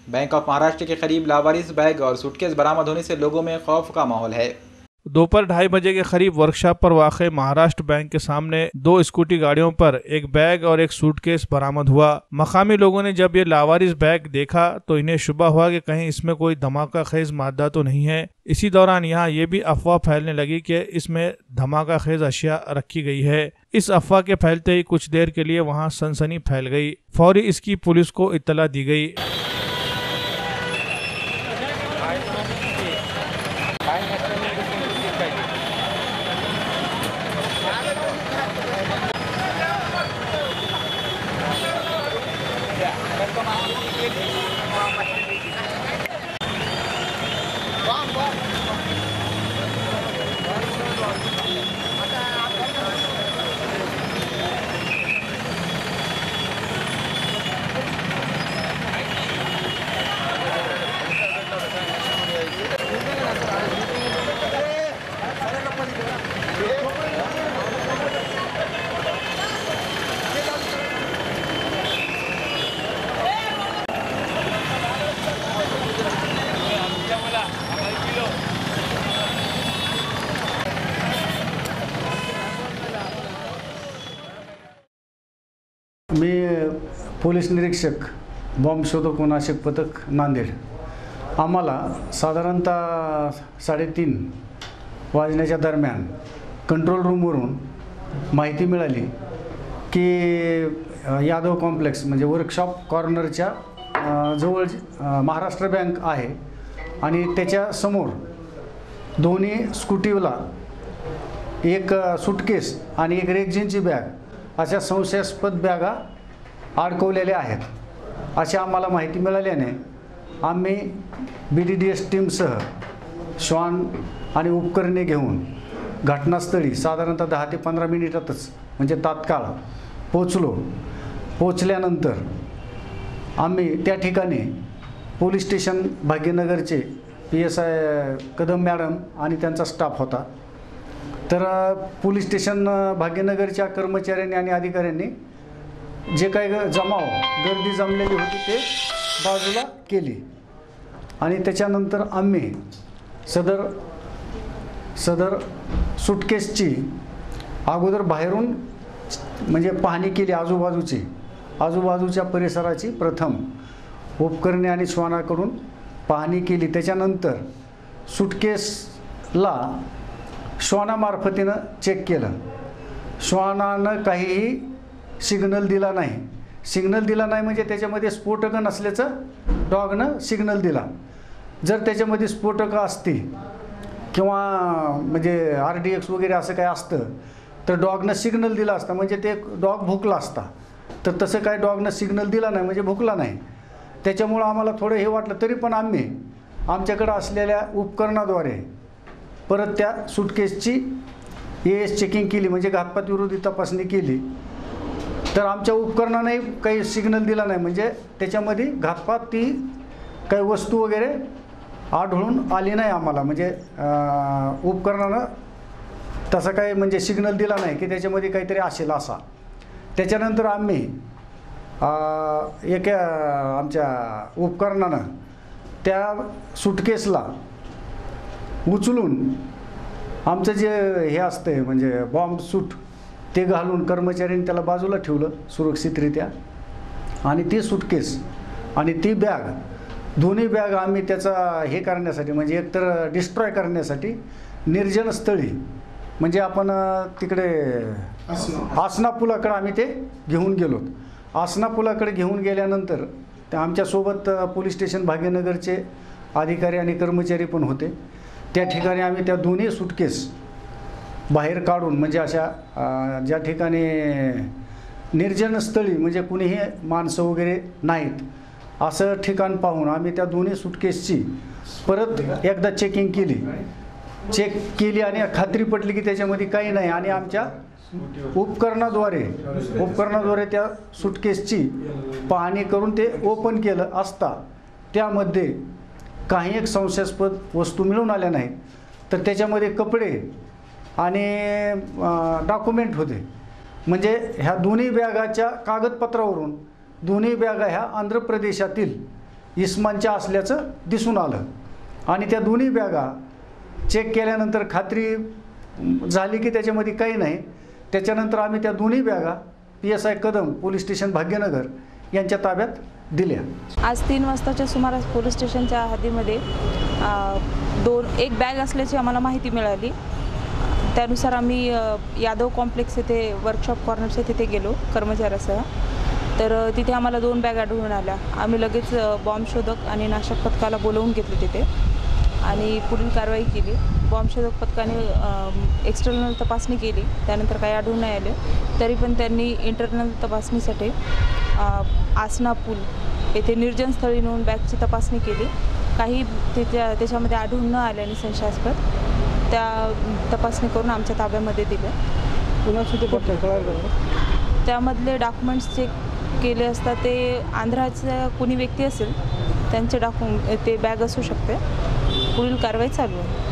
Bank of Maharashtra के करीब लावारिस bag और suitcase बरामद होने से लोगों में खौफ का माहौल है। दोपहर 2:30 के करीब वर्कशॉप पर वाक़े महाराष्ट्र बैंक के सामने 2 स्कूटी गाड़ियों पर एक बैग और एक सूटकेस बरामद हुआ। मकामी लोगों ने जब ये लावारिस बैग देखा तो इन्हें शुबा हुआ कि कहीं इसमें कोई धमाका खेज मादा तो नहीं है। इसी दौरान यहाँ ये भी अफवाह फैलने लगी कि इसमें धमाका खेज अशिया रखी गई है। इस अफवाह के फैलते ही कुछ देर के लिए वहाँ सनसनी फैल गई। फौरी इसकी पुलिस को इत्तला दी गई। मी पोलीस निरीक्षक बॉम्ब शोधक व नाशक पथक नांदेड। आम्हाला साधारणतः 3:30 वाजण्याच्या दरम्यान कंट्रोल रूमवरून माहिती मिळाली की यादव कॉम्प्लेक्स म्हणजे वर्कशॉप कॉर्नरच्या जवळ महाराष्ट्र बँक आहे आणि त्याच्या समोर दोन्ही स्कूटीला एक सूटकेस आणि एक रेक्झिनची बॅग अशा संशयास्पद बॅगा अडकवलेल्या आहेत अशी आम्हाला माहिती मिळाल्याने आम्ही BDDS टीमसह श्वान आणि उपकरणे घेऊन घटनास्थळी साधारणतः 10 ते 15 मिनिटातच म्हणजे तात्काळ पोचल्यानंतर आम्ही त्या ठिकाणी पोलीस स्टेशन भाग्यनगरचे PSI कदम मॅडम आणि त्यांचा स्टाफ होता। तर पोलीस स्टेशन भाग्यनगरच्या कर्मचाऱ्यांनी आणि अधिकाऱ्यांनी जे काही गर्दी जमलेली होती ते बाजूला केली आणि त्याच्यानंतर आम्ही सदर सूटकेसची अगोदर बाहेरून म्हणजे पाहणी केली आजूबाजूच्या परिसराची प्रथम उपकरणे आणि श्वानाकडून पाहणी केली। त्याच्यानंतर सूटकेसला श्वानामार्फतीनं चेक केलं। श्वानानं काहीही सिग्नल दिला नाही म्हणजे त्याच्यामध्ये स्फोटक नसल्याचं डॉगनं सिग्नल दिला। जर त्याच्यामध्ये स्फोटक असती किंवा म्हणजे RDX वगैरे असं काय असतं तर डॉगनं सिग्नल दिला असता म्हणजे ते डॉग भुकला असता। तर तसं काय डॉगनं सिग्नल दिला नाही म्हणजे भुकला नाही। त्याच्यामुळं आम्हाला थोडं हे वाटलं तरी पण आम्ही आमच्याकडे असलेल्या उपकरणाद्वारे परत त्या सूटकेसची AS चेकिंग केली म्हणजे घातपात विरोधी तपासणी केली। तर आमच्या उपकरणाने काही सिग्नल दिला नाही म्हणजे त्याच्यामध्ये घातपात ती काही वस्तू वगैरे आढळून आली नाही आम्हाला म्हणजे उपकरणानं तसा काही म्हणजे सिग्नल दिला नाही की त्याच्यामध्ये काहीतरी असेल असा। त्याच्यानंतर आम्ही एका आमच्या उपकरणानं त्या सूटकेसला उचलून आमचं जे हे असतं म्हणजे बॉम्ब सूट ते घालून कर्मचाऱ्यांनी त्याला बाजूला ठेवलं सुरक्षितरित्या आणि ती सूटकेस आणि ती बॅग दोन्ही बॅग आम्ही त्याचा हे करण्यासाठी म्हणजे एकतर डिस्ट्रॉय करण्यासाठी निर्जन स्थळी म्हणजे आपण तिकडे आसना पुलाकडे आम्ही ते घेऊन गेलो। आसना पुलाकडे घेऊन गेल्यानंतर ते आमच्यासोबत पोलीस स्टेशन भाग्यनगरचे अधिकारी आणि कर्मचारी पण होते। त्या ठिकाणी आम्ही त्या दोन्ही सूटकेस बाहेर काढून म्हणजे अशा ज्या ठिकाणी निर्जन स्थळी म्हणजे कुणीही माणसं वगैरे नाहीत असं ठिकाण पाहून आम्ही त्या दोन्ही सूटकेसची परत एकदा चेकिंग केली आणि खात्री पटली की त्याच्यामध्ये काही नाही आणि आमच्या उपकरणाद्वारे त्या सूटकेसची पाहणी करून ते ओपन केलं असता त्यामध्ये काही एक संशयास्पद वस्तू मिळून आल्या नाहीत। तर त्याच्यामध्ये कपडे आणि डॉक्युमेंट होते म्हणजे ह्या दोन्ही बॅगाच्या कागदपत्रावरून दोन्ही बॅगा ह्या आंध्र प्रदेशातील इस्मांच्या असल्याचं दिसून आलं आणि त्या दोन्ही बॅगा चेक केल्यानंतर खात्री झाली की त्याच्यामध्ये काही नाही. त्याच्यानंतर आम्ही त्या दोन्ही बॅगा PSI Kadam police station Bhagyanagar यांच्या ताब्यात दिल्या. आज 3 वाजताच्या सुमारास पोलीस स्टेशनच्या हद्दीमध्ये एक बॅग असल्याची आम्हाला माहिती मिळाली. त्यानुसार आम्ही यादव कॉम्प्लेक्स येथे वर्कशॉप कॉर्नर्सच्या तिथे गेलो कर्मचाऱ्यासह. तर तिथे आम्हाला 2 बॅग आढळून आल्या. आम्ही लगेच बॉम्ब शोधक आणि नाशक पथकाला बोलवून घेतले तिथे आणि पुढील कारवाई केली. बॉम्ब शोधक पथकाने एक्सटर्नल तपासणी केली, त्यानंतर काही आढळून नाही आले. तरी पण त्यांनी इंटरनल तपासणीसाठी आसना पूल येथे निर्जन स्थळी नेऊन बॅगची तपासणी केली. काही त्याच्यामध्ये आढळून न आल्याने संशयास्पद त्या तपासणी करून आमच्या ताब्यामध्ये दिल्या. त्यामधले डॉक्युमेंट्स चेक केले असता ते आंध्राचा कोणी व्यक्ती असेल त्यांचे ते बॅग असू शकते. पुढील कारवाई चालू आहे.